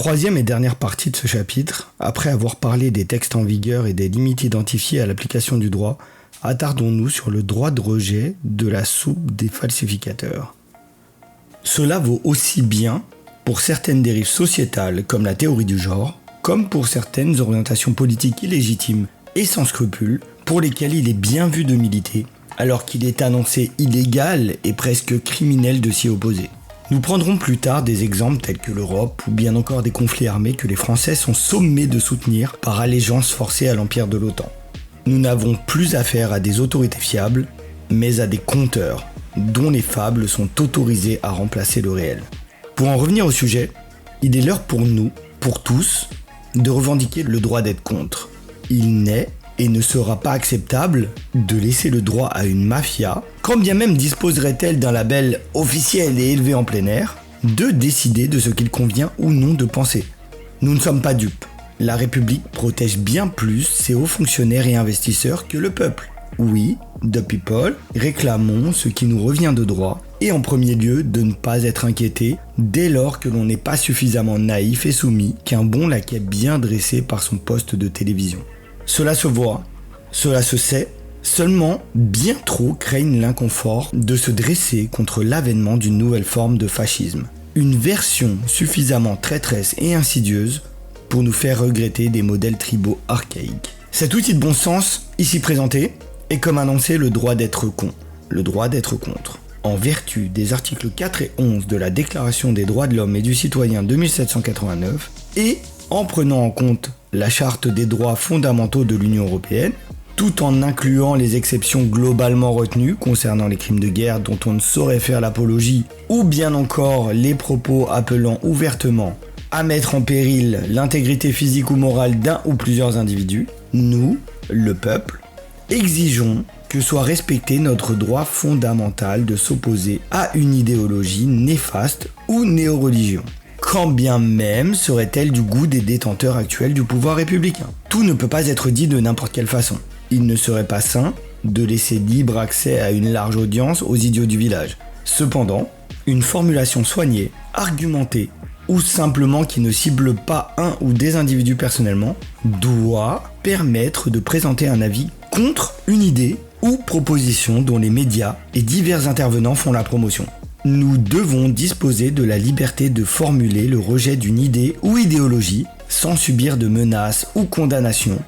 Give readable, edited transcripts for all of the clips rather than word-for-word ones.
Troisième et dernière partie de ce chapitre, après avoir parlé des textes en vigueur et des limites identifiées à l'application du droit, attardons-nous sur le droit de rejet de la soupe des falsificateurs. Cela vaut aussi bien pour certaines dérives sociétales comme la théorie du genre, comme pour certaines orientations politiques illégitimes et sans scrupules, pour lesquelles il est bien vu de militer, alors qu'il est annoncé illégal et presque criminel de s'y opposer. Nous prendrons plus tard des exemples tels que l'Europe ou bien encore des conflits armés que les Français sont sommés de soutenir par allégeance forcée à l'empire de l'OTAN. Nous n'avons plus affaire à des autorités fiables, mais à des conteurs, dont les fables sont autorisées à remplacer le réel. Pour en revenir au sujet, il est l'heure pour nous, pour tous, de revendiquer le droit d'être contre. Il n'est et ne sera pas acceptable de laisser le droit à une mafia, quand bien même disposerait-elle d'un label officiel et élevé en plein air, de décider de ce qu'il convient ou non de penser. Nous ne sommes pas dupes. La République protège bien plus ses hauts fonctionnaires et investisseurs que le peuple. Oui, the people, réclamons ce qui nous revient de droit, et en premier lieu de ne pas être inquiété dès lors que l'on n'est pas suffisamment naïf et soumis qu'un bon laquais bien dressé par son poste de télévision. Cela se voit, cela se sait, seulement bien trop craignent l'inconfort de se dresser contre l'avènement d'une nouvelle forme de fascisme. Une version suffisamment traîtresse et insidieuse pour nous faire regretter des modèles tribaux archaïques. Cet outil de bon sens, ici présenté, est comme annoncé le droit d'être con, le droit d'être contre. En vertu des articles 4 et 11 de la Déclaration des droits de l'homme et du citoyen de 1789 et en prenant en compte la Charte des droits fondamentaux de l'Union européenne, tout en incluant les exceptions globalement retenues concernant les crimes de guerre dont on ne saurait faire l'apologie, ou bien encore les propos appelant ouvertement à mettre en péril l'intégrité physique ou morale d'un ou plusieurs individus, nous, le peuple, exigeons que soit respecté notre droit fondamental de s'opposer à une idéologie néfaste ou néo-religion. Quand bien même serait-elle du goût des détenteurs actuels du pouvoir républicain. Tout ne peut pas être dit de n'importe quelle façon. Il ne serait pas sain de laisser libre accès à une large audience aux idiots du village. Cependant, une formulation soignée, argumentée, ou simplement qui ne cible pas un ou des individus personnellement, doit permettre de présenter un avis contre une idée ou proposition dont les médias et divers intervenants font la promotion. Nous devons disposer de la liberté de formuler le rejet d'une idée ou idéologie sans subir de menaces ou condamnations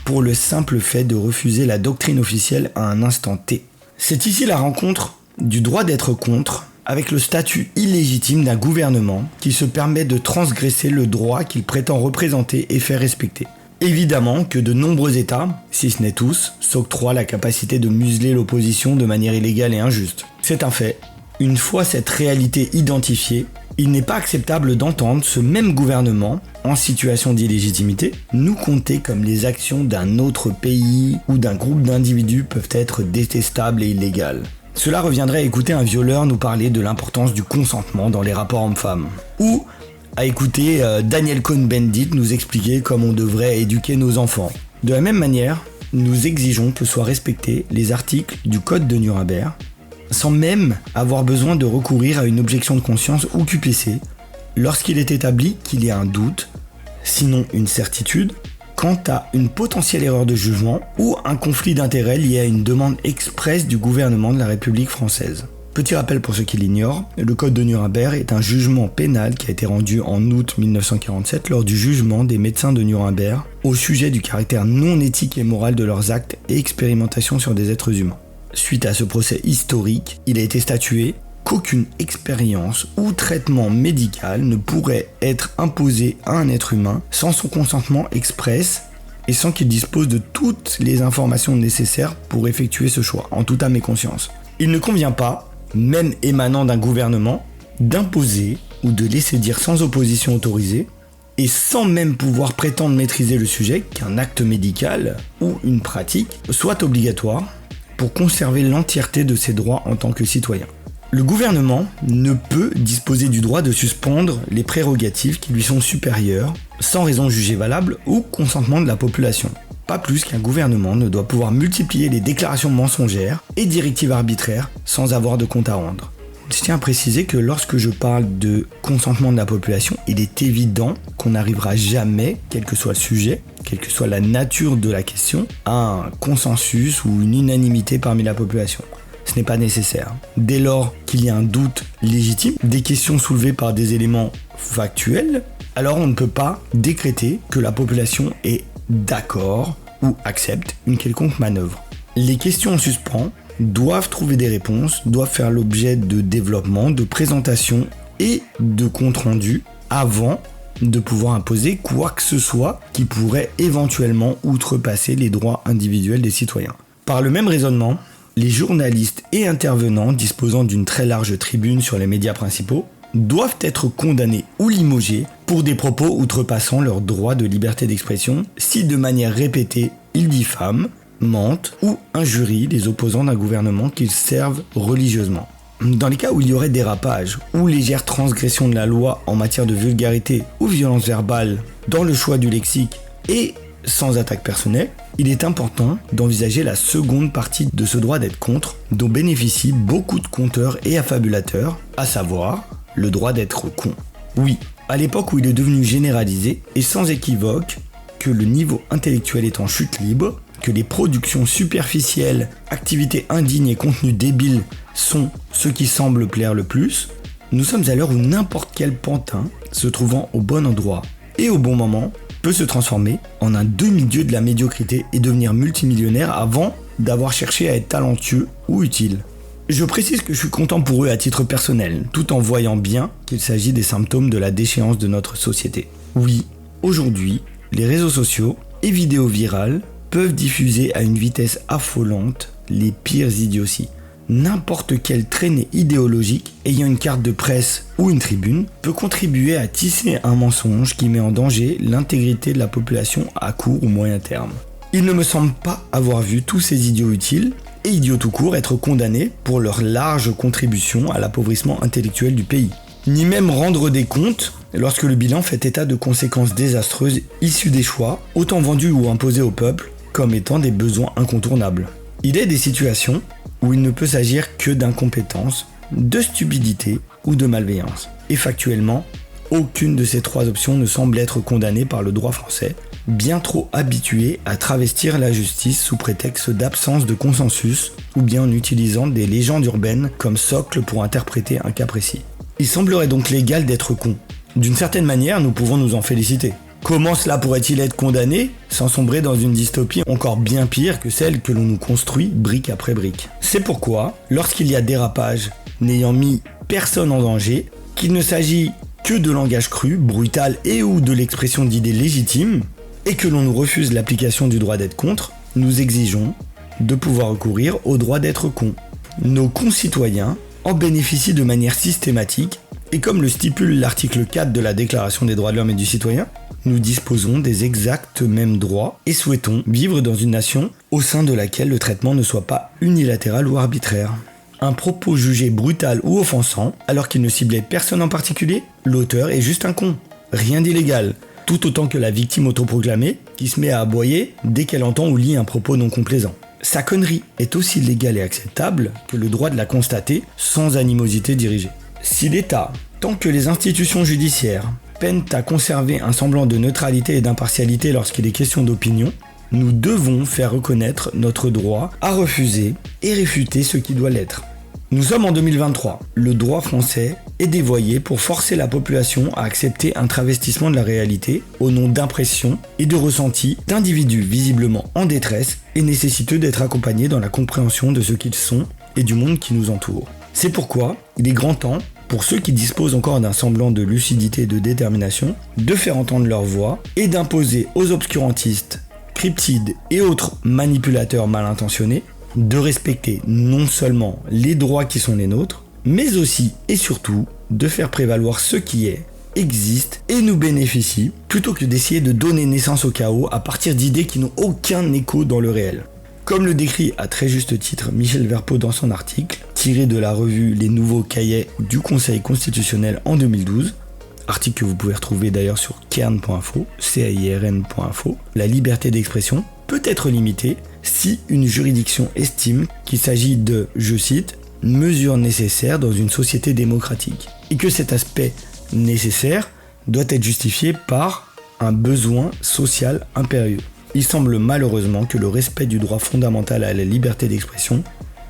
pour le simple fait de refuser la doctrine officielle à un instant T. C'est ici la rencontre du droit d'être contre avec le statut illégitime d'un gouvernement qui se permet de transgresser le droit qu'il prétend représenter et faire respecter. Évidemment que de nombreux États, si ce n'est tous, s'octroient la capacité de museler l'opposition de manière illégale et injuste. C'est un fait. Une fois cette réalité identifiée, il n'est pas acceptable d'entendre ce même gouvernement, en situation d'illégitimité, nous compter comme les actions d'un autre pays ou d'un groupe d'individus peuvent être détestables et illégales. Cela reviendrait à écouter un violeur nous parler de l'importance du consentement dans les rapports hommes-femmes, ou à écouter Daniel Cohn-Bendit nous expliquer comment on devrait éduquer nos enfants. De la même manière, nous exigeons que soient respectés les articles du Code de Nuremberg, sans même avoir besoin de recourir à une objection de conscience ou QPC, lorsqu'il est établi qu'il y a un doute, sinon une certitude, quant à une potentielle erreur de jugement ou un conflit d'intérêts lié à une demande expresse du gouvernement de la République française. Petit rappel pour ceux qui l'ignorent, le Code de Nuremberg est un jugement pénal qui a été rendu en août 1947 lors du jugement des médecins de Nuremberg au sujet du caractère non éthique et moral de leurs actes et expérimentations sur des êtres humains. Suite à ce procès historique, il a été statué qu'aucune expérience ou traitement médical ne pourrait être imposé à un être humain sans son consentement express et sans qu'il dispose de toutes les informations nécessaires pour effectuer ce choix, en toute âme et conscience. Il ne convient pas, même émanant d'un gouvernement, d'imposer ou de laisser dire sans opposition autorisée et sans même pouvoir prétendre maîtriser le sujet qu'un acte médical ou une pratique soit obligatoire pour conserver l'entièreté de ses droits en tant que citoyen. Le gouvernement ne peut disposer du droit de suspendre les prérogatives qui lui sont supérieures, sans raison jugée valable ou consentement de la population. Pas plus qu'un gouvernement ne doit pouvoir multiplier les déclarations mensongères et directives arbitraires sans avoir de compte à rendre. Je tiens à préciser que lorsque je parle de consentement de la population, il est évident qu'on n'arrivera jamais, quel que soit le sujet, quelle que soit la nature de la question, à un consensus ou une unanimité parmi la population. Ce n'est pas nécessaire. Dès lors qu'il y a un doute légitime, des questions soulevées par des éléments factuels, alors on ne peut pas décréter que la population est d'accord ou accepte une quelconque manœuvre. Les questions en suspens doivent trouver des réponses, doivent faire l'objet de développement, de présentation et de compte rendu avant de pouvoir imposer quoi que ce soit qui pourrait éventuellement outrepasser les droits individuels des citoyens. Par le même raisonnement, les journalistes et intervenants disposant d'une très large tribune sur les médias principaux doivent être condamnés ou limogés pour des propos outrepassant leur droit de liberté d'expression si de manière répétée ils diffament, mentent ou injurient les opposants d'un gouvernement qu'ils servent religieusement. Dans les cas où il y aurait dérapage ou légère transgression de la loi en matière de vulgarité ou violence verbale dans le choix du lexique et sans attaque personnelle, il est important d'envisager la seconde partie de ce droit d'être contre dont bénéficient beaucoup de conteurs et affabulateurs, à savoir le droit d'être con. Oui, à l'époque où il est devenu généralisé et sans équivoque que le niveau intellectuel est en chute libre, que les productions superficielles, activités indignes et contenus débiles sont ceux qui semblent plaire le plus, nous sommes à l'heure où n'importe quel pantin se trouvant au bon endroit et au bon moment peut se transformer en un demi-dieu de la médiocrité et devenir multimillionnaire avant d'avoir cherché à être talentueux ou utile. Je précise que je suis content pour eux à titre personnel, tout en voyant bien qu'il s'agit des symptômes de la déchéance de notre société. Oui, aujourd'hui, les réseaux sociaux et vidéos virales peuvent diffuser à une vitesse affolante les pires idioties. N'importe quelle traînée idéologique ayant une carte de presse ou une tribune peut contribuer à tisser un mensonge qui met en danger l'intégrité de la population à court ou moyen terme. Il ne me semble pas avoir vu tous ces idiots utiles et idiots tout court être condamnés pour leur large contribution à l'appauvrissement intellectuel du pays, ni même rendre des comptes lorsque le bilan fait état de conséquences désastreuses issues des choix, autant vendus ou imposés au peuple, comme étant des besoins incontournables. Il est des situations où il ne peut s'agir que d'incompétence, de stupidité ou de malveillance. Et factuellement, aucune de ces trois options ne semble être condamnée par le droit français, bien trop habitué à travestir la justice sous prétexte d'absence de consensus ou bien en utilisant des légendes urbaines comme socle pour interpréter un cas précis. Il semblerait donc légal d'être con. D'une certaine manière, nous pouvons nous en féliciter. Comment cela pourrait-il être condamné sans sombrer dans une dystopie encore bien pire que celle que l'on nous construit brique après brique? C'est pourquoi, lorsqu'il y a dérapage n'ayant mis personne en danger, qu'il ne s'agit que de langage cru, brutal et ou de l'expression d'idées légitimes, et que l'on nous refuse l'application du droit d'être contre, nous exigeons de pouvoir recourir au droit d'être con. Nos concitoyens en bénéficient de manière systématique, et comme le stipule l'article 4 de la Déclaration des droits de l'homme et du citoyen, nous disposons des exacts mêmes droits et souhaitons vivre dans une nation au sein de laquelle le traitement ne soit pas unilatéral ou arbitraire. Un propos jugé brutal ou offensant, alors qu'il ne ciblait personne en particulier, l'auteur est juste un con. Rien d'illégal, tout autant que la victime autoproclamée qui se met à aboyer dès qu'elle entend ou lit un propos non complaisant. Sa connerie est aussi légale et acceptable que le droit de la constater sans animosité dirigée. Si l'État, tant que les institutions judiciaires, peinent à conserver un semblant de neutralité et d'impartialité lorsqu'il est question d'opinion, nous devons faire reconnaître notre droit à refuser et réfuter ce qui doit l'être. Nous sommes en 2023. Le droit français est dévoyé pour forcer la population à accepter un travestissement de la réalité au nom d'impressions et de ressentis d'individus visiblement en détresse et nécessiteux d'être accompagnés dans la compréhension de ce qu'ils sont et du monde qui nous entoure. C'est pourquoi il est grand temps, pour ceux qui disposent encore d'un semblant de lucidité et de détermination, de faire entendre leur voix et d'imposer aux obscurantistes, cryptides et autres manipulateurs mal intentionnés de respecter non seulement les droits qui sont les nôtres, mais aussi et surtout de faire prévaloir ce qui est, existe et nous bénéficie, plutôt que d'essayer de donner naissance au chaos à partir d'idées qui n'ont aucun écho dans le réel. Comme le décrit à très juste titre Michel Verpeau dans son article, tiré de la revue Les Nouveaux Cahiers du Conseil constitutionnel en 2012, article que vous pouvez retrouver d'ailleurs sur cairn.info, cairn.info, la liberté d'expression peut être limitée si une juridiction estime qu'il s'agit de, je cite, mesure nécessaire dans une société démocratique. Et que cet aspect nécessaire doit être justifié par un besoin social impérieux. Il semble malheureusement que le respect du droit fondamental à la liberté d'expression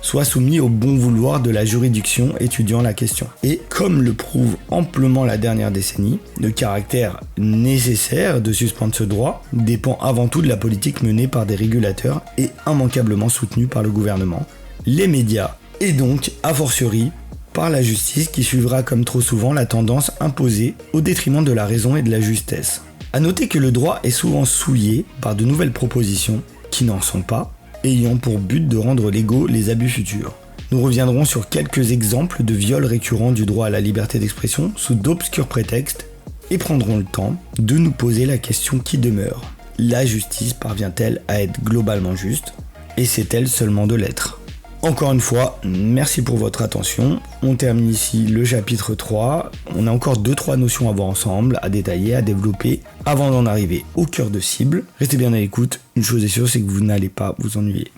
soit soumis au bon vouloir de la juridiction étudiant la question. Et comme le prouve amplement la dernière décennie, le caractère nécessaire de suspendre ce droit dépend avant tout de la politique menée par des régulateurs et immanquablement soutenue par le gouvernement, les médias et donc, a fortiori, par la justice qui suivra comme trop souvent la tendance imposée au détriment de la raison et de la justesse. A noter que le droit est souvent souillé par de nouvelles propositions qui n'en sont pas, ayant pour but de rendre légaux les abus futurs. Nous reviendrons sur quelques exemples de viols récurrents du droit à la liberté d'expression sous d'obscurs prétextes et prendrons le temps de nous poser la question qui demeure. La justice parvient-elle à être globalement juste et sait-elle seulement de l'être ? Encore une fois, merci pour votre attention. On termine ici le chapitre 3. On a encore 2-3 notions à voir ensemble, à détailler, à développer, avant d'en arriver au cœur de cible. Restez bien à l'écoute. Une chose est sûre, c'est que vous n'allez pas vous ennuyer.